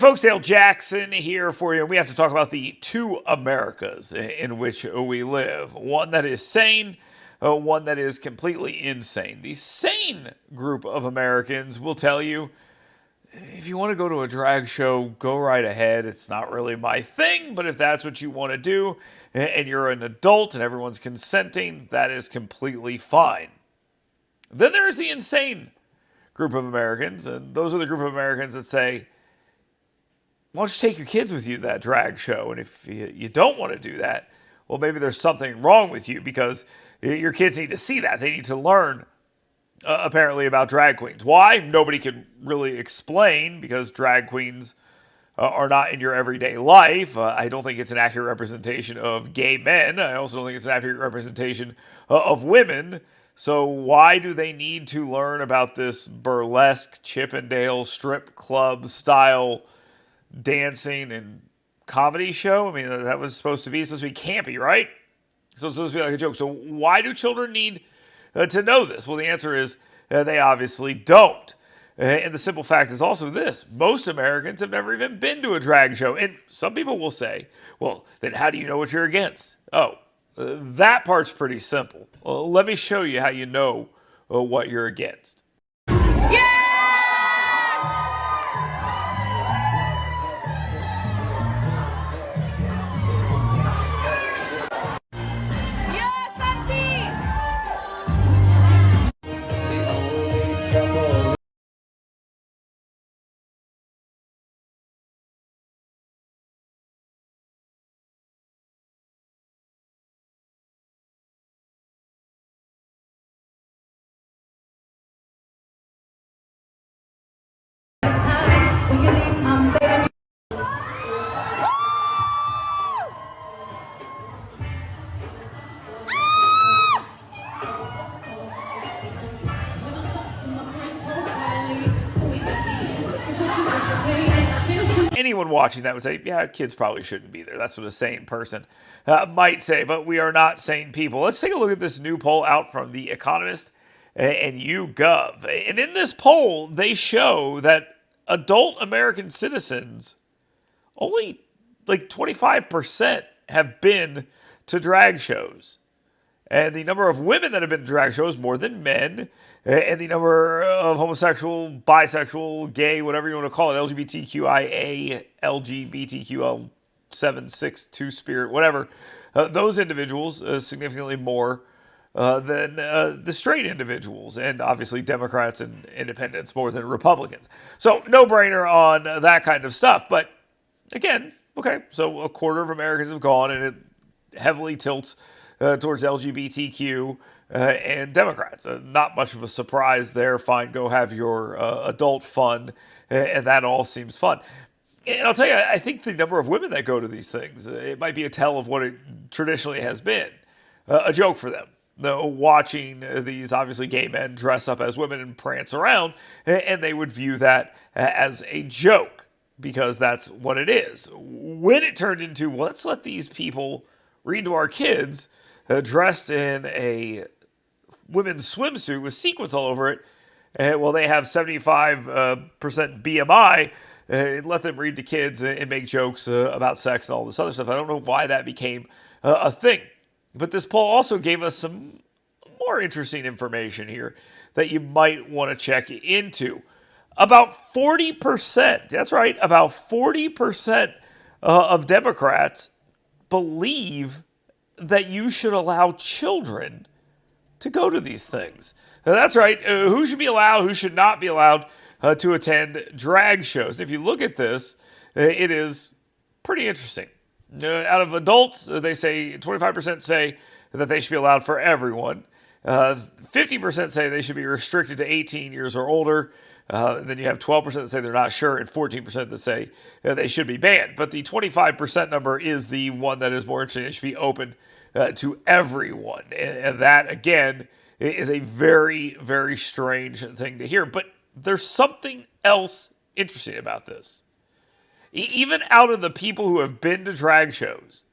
folks, Dale Jackson here for you. We have to talk about the two Americas in which we live. One that is sane, one that is completely insane. The sane group of Americans will tell you, if you want to go to a drag show, go right ahead. It's not really my thing, but if that's what you want to do and you're an adult and everyone's consenting, that is completely fine. Then there is the insane group of Americans, and those are the group of Americans that say, why don't you take your kids with you to that drag show? And if you don't want to do that, well, maybe there's something wrong with you because your kids need to see that. They need to learn, apparently, about drag queens. Why? Nobody can really explain because drag queens are not in your everyday life. I don't think it's an accurate representation of gay men. I also don't think it's an accurate representation of women. So why do they need to learn about this burlesque Chippendale strip club style dancing and comedy show? I mean, that was supposed to be campy, right? So it's supposed to be like a joke. So why do children need to know this? Well, the answer is they obviously don't. And the simple fact is also this: most Americans have never even been to a drag show. And some people will say, well, then how do you know what you're against? Oh, that part's pretty simple. Well, let me show you how you know what you're against. Yeah! Anyone watching that would say, yeah, kids probably shouldn't be there. That's what a sane person might say, but we are not sane people. Let's take a look at this new poll out from The Economist and YouGov. And in this poll, they show that adult American citizens, only like 25% have been to drag shows. And the number of women that have been to drag shows more than men. And the number of homosexual, bisexual, gay, whatever you want to call it, LGBTQIA, LGBTQL762 spirit, whatever, those individuals significantly more than the straight individuals. And obviously Democrats and independents more than Republicans. So no brainer on that kind of stuff. But again, okay, so a quarter of Americans have gone, and it heavily tilts towards LGBTQ and Democrats. Not much of a surprise there. Fine, go have your adult fun, and that all seems fun. And I'll tell you, I think the number of women that go to these things, it might be a tell of what it traditionally has been. A joke for them. Watching these obviously gay men dress up as women and prance around, and they would view that as a joke because that's what it is. When it turned into, well, let's let these people read to our kids dressed in a women's swimsuit with sequins all over it, well, they have 75% BMI, let them read to kids and make jokes about sex and all this other stuff. I don't know why that became a thing. But this poll also gave us some more interesting information here that you might want to check into. About 40%, that's right, about 40% of Democrats believe that you should allow children to go to these things. Now, that's right. Who should be allowed, who should not be allowed to attend drag shows? And if you look at this, it is pretty interesting. Out of adults, they say 25% say that they should be allowed for everyone. 50% say they should be restricted to 18 years or older. Then you have 12% that say they're not sure, and 14% that say they should be banned. But the 25% number is the one that is more interesting. It should be open to everyone. And that, again, is a very, very strange thing to hear. But there's something else interesting about this. Even out of the people who have been to drag shows,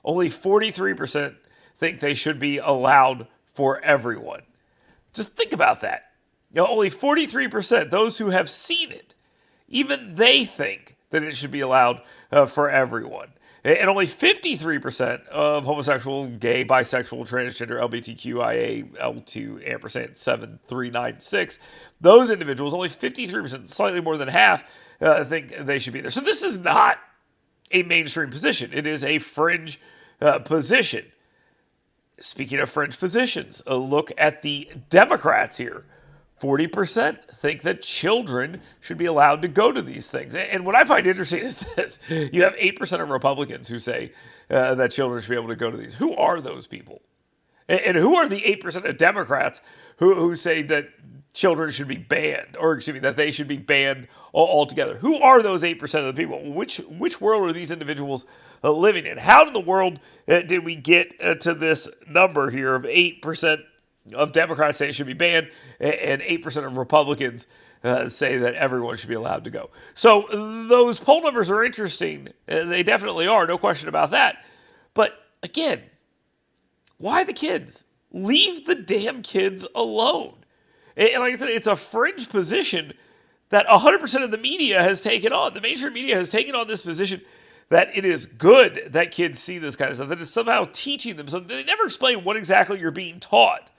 only 43% think they should be allowed for everyone. Just think about that. Only 43%, those who have seen it, even they think that it should be allowed for everyone. And only 53% of homosexual, gay, bisexual, transgender, LGBTQIA, L2, ampersand 7396, those individuals, only 53%, slightly more than half, think they should be there. So this is not a mainstream position. It is a fringe position. Speaking of fringe positions, a look at the Democrats here. 40% think that children should be allowed to go to these things. And what I find interesting is this. You have 8% of Republicans who say that children should be able to go to these. Who are those people? And who are the 8% of Democrats who say that children should be banned, or excuse me, that they should be banned altogether? Who are those 8% of the people? Which world are these individuals living in? How in the world did we get to this number here of 8% of Democrats say it should be banned, and 8% of Republicans say that everyone should be allowed to go? So those poll numbers are interesting. They definitely are, no question about that. But again, why the kids? Leave the damn kids alone. And like I said, it's a fringe position that 100% of the media has taken on. The mainstream media has taken on this position that it is good that kids see this kind of stuff, that it's somehow teaching them something. They never explain what exactly you're being taught.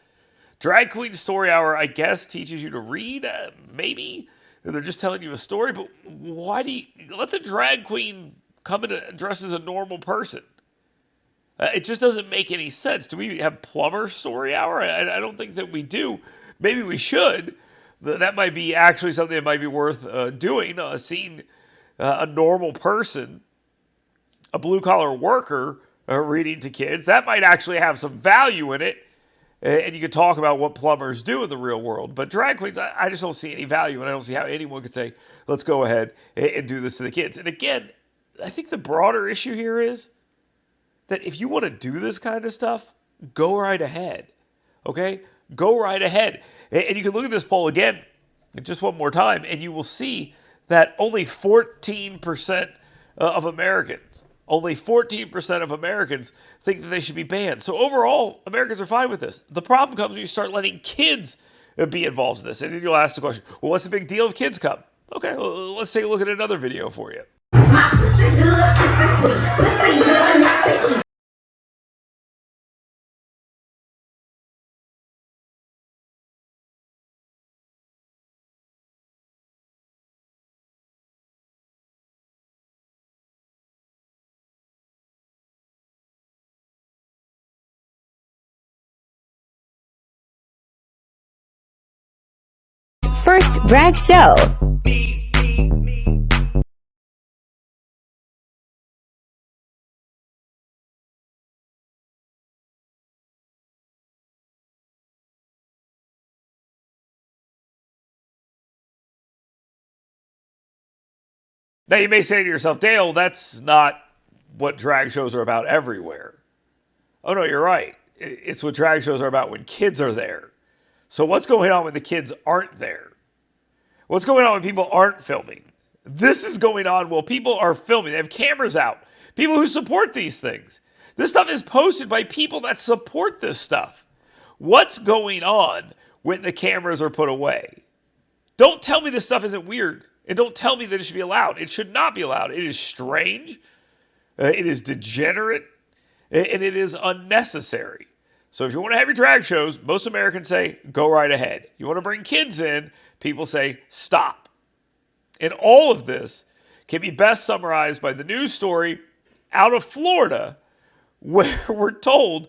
Drag Queen Story Hour, I guess, teaches you to read, maybe. They're just telling you a story, but why do you let the drag queen come in dressed as a normal person? It just doesn't make any sense. Do we have Plumber Story Hour? I don't think that we do. Maybe we should. That might be actually something that might be worth doing, seeing a normal person, a blue-collar worker, reading to kids. That might actually have some value in it. And you could talk about what plumbers do in the real world. But drag queens, I just don't see any value. And I don't see how anyone could say, let's go ahead and do this to the kids. And again, I think the broader issue here is that if you want to do this kind of stuff, go right ahead. Okay? Go right ahead. And you can look at this poll again, just one more time, and you will see that only 14% of Americans, think that they should be banned. So overall, Americans are fine with this. The problem comes when you start letting kids be involved in this. And then you'll ask the question, well, what's the big deal if kids come? Okay, well, let's take a look at another video for you. First Drag Show. Now, you may say to yourself, Dale, that's not what drag shows are about everywhere. Oh, no, you're right. It's what drag shows are about when kids are there. So what's going on when the kids aren't there? What's going on when people aren't filming? This is going on while people are filming. They have cameras out. People who support these things. This stuff is posted by people that support this stuff. What's going on when the cameras are put away? Don't tell me this stuff isn't weird. And don't tell me that it should be allowed. It should not be allowed. It is strange. It is degenerate. And it is unnecessary. So if you want to have your drag shows, most Americans say, go right ahead. You want to bring kids in, people say, stop. And all of this can be best summarized by the news story out of Florida, where we're told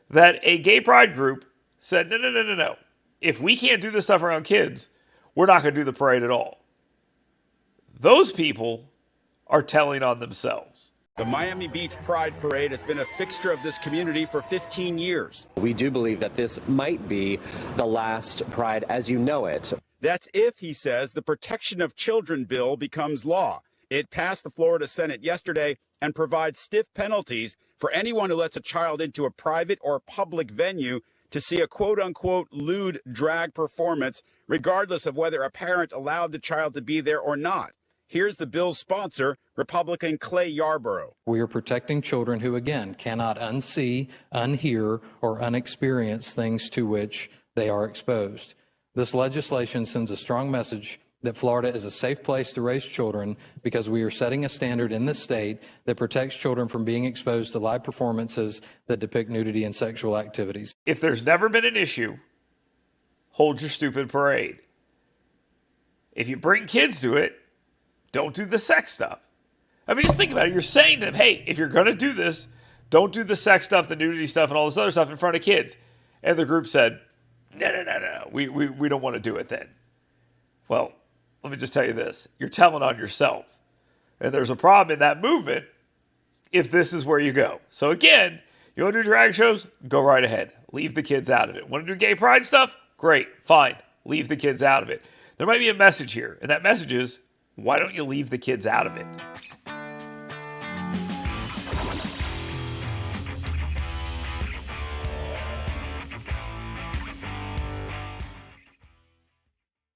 that a gay pride group said, no. If we can't do this stuff around kids, we're not going to do the parade at all. Those people are telling on themselves. The Miami Beach Pride Parade has been a fixture of this community for 15 years. We do believe that this might be the last Pride as you know it. That's if, he says, the Protection of Children bill becomes law. It passed the Florida Senate yesterday and provides stiff penalties for anyone who lets a child into a private or public venue to see a quote-unquote lewd drag performance, regardless of whether a parent allowed the child to be there or not. Here's the bill's sponsor, Republican Clay Yarborough. We are protecting children who, again, cannot unsee, unhear, or unexperience things to which they are exposed. This legislation sends a strong message that Florida is a safe place to raise children because we are setting a standard in this state that protects children from being exposed to live performances that depict nudity and sexual activities. If there's never been an issue, hold your stupid parade. If you bring kids to it, don't do the sex stuff. I mean, just think about it. You're saying to them, hey, if you're going to do this, don't do the sex stuff, the nudity stuff, and all this other stuff in front of kids. And the group said, no. We don't want to do it then. Well, let me just tell you this. You're telling on yourself. And there's a problem in that movement if this is where you go. So again, you want to do drag shows? Go right ahead. Leave the kids out of it. Want to do gay pride stuff? Great. Fine. Leave the kids out of it. There might be a message here. And that message is, why don't you leave the kids out of it?